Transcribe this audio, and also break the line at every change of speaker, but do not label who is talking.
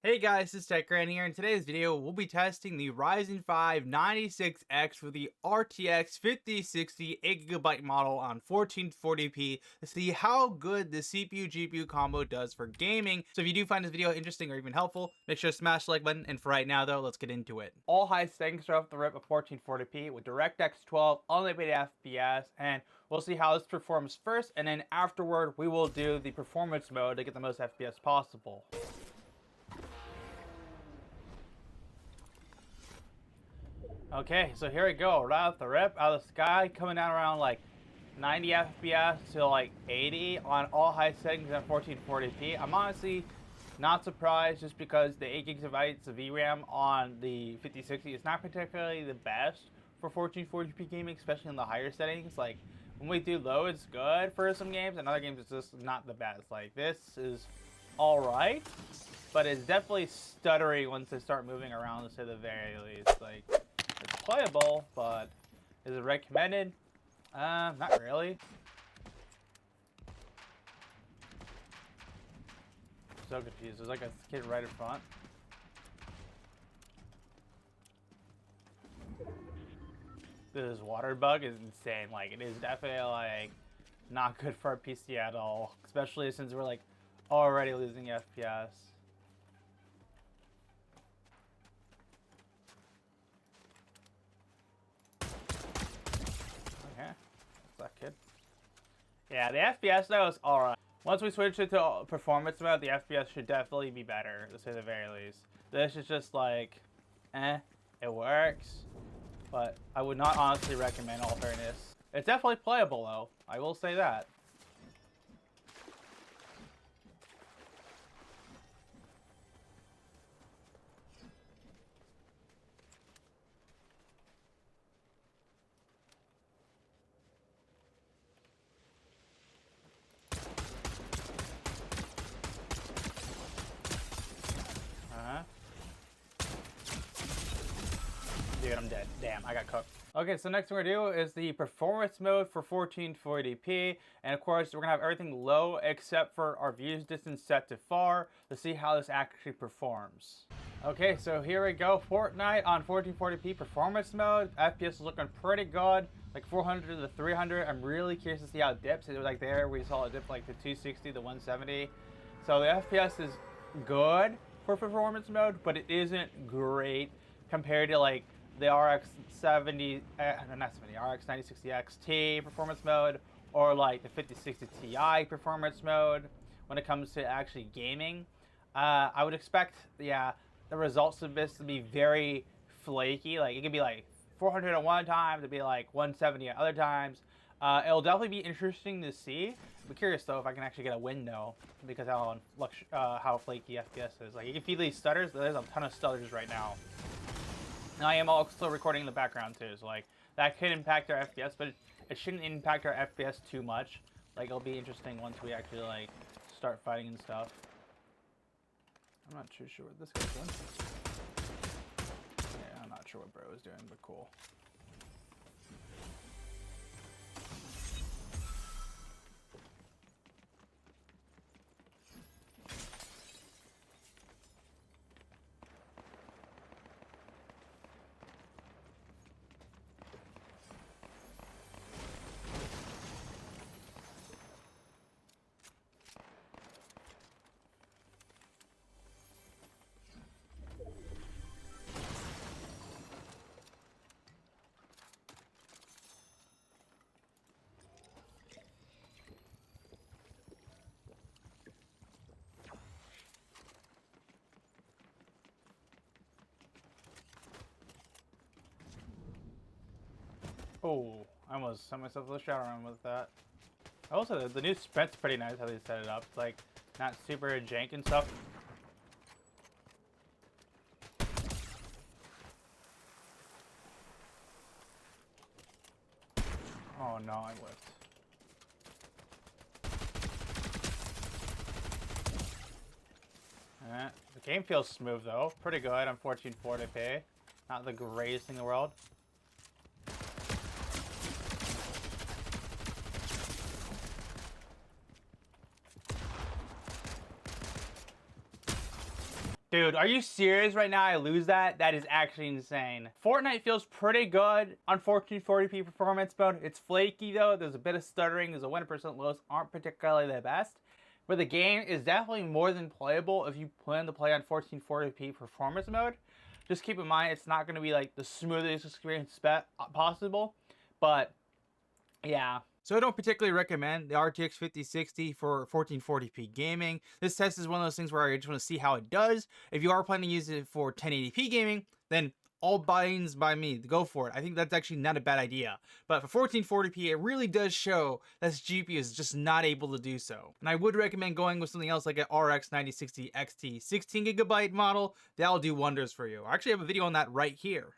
Hey guys, this is TechGran here. In today's video, we'll be testing the Ryzen 9600X with the RTX 5060 8GB model on 1440p to see how good the CPU-GPU combo does for gaming. So if you do find this video interesting or even helpful, make sure to smash the like button. And for right now though, let's get into it. All high settings are off the rip of 1440p with DirectX 12, unlimited FPS, and we'll see how this performs first, and then afterward we will do the performance mode to get the most FPS possible. Okay, so here we go, right off the rip, out of the sky, coming down around like 90 FPS to like 80 on all high settings at 1440p. I'm honestly not surprised just because the 8 gigabytes of VRAM on the 5060 is not particularly the best for 1440p gaming, especially in the higher settings. Like when we do low, it's good for some games, and other games it's just not the best. Like this is alright, but it's definitely stuttering once they start moving around, to say the very least. Like, it's playable, but is it recommended? Not really. So confused. There's like a kid right in front. This water bug is insane. Like, it is definitely like not good for our PC at all, especially since we're like already losing FPS. That kid. Yeah, the FPS though is alright. Once we switch it to performance mode, the FPS should definitely be better, to say the very least. This is just like, it works, but I would not honestly recommend all fairness. It's definitely playable though, I will say that. Dude, I'm dead. Damn, I got cooked. Okay, so next thing we're gonna do is the performance mode for 1440p, and of course we're gonna have everything low except for our views distance set to far to see how this actually performs. Okay, so here we go. Fortnite on 1440p performance mode. FPS is looking pretty good, like 400 to 300. I'm really curious to see how it dips. It was like there we saw it dip like to 260 to 170. So the FPS is good for performance mode, but it isn't great compared to like the RX 9600X T performance mode, or like the 5060 Ti performance mode when it comes to actually gaming. I would expect, the results of this to be very flaky. Like it could be like 400 at one time, to be like 170 at other times. It'll definitely be interesting to see. I'm curious though if I can actually get a window, because how flaky FPS is. Like you can feel these stutters. There's a ton of stutters right now. And I am also recording in the background too, so like that could impact our FPS, but it shouldn't impact our FPS too much. Like it'll be interesting once we actually like start fighting and stuff. I'm not too sure what this guy's doing. Yeah, I'm not sure what bro is doing, but cool. Oh, I almost sent myself to the shadow room with that. Also, the new sprint's pretty nice how they set it up. It's like not super jank and stuff. Oh no, I whiffed. The game feels smooth though. Pretty good on 1440p. Not the greatest thing in the world. Dude, are you serious right now? I lose that? That is actually insane. Fortnite feels pretty good on 1440p performance mode. It's flaky though. There's a bit of stuttering. There's a 1% lows aren't particularly the best. But the game is definitely more than playable if you plan to play on 1440p performance mode. Just keep in mind it's not going to be like the smoothest experience possible. But yeah. So I don't particularly recommend the RTX 5060 for 1440p gaming. This test is one of those things where I just want to see how it does. If you are planning to use it for 1080p gaming, then all buy-ins by me, go for it. I think that's actually not a bad idea. But for 1440p, it really does show that this GPU is just not able to do so. And I would recommend going with something else like an RX 9600X 16GB model. That'll do wonders for you. I actually have a video on that right here.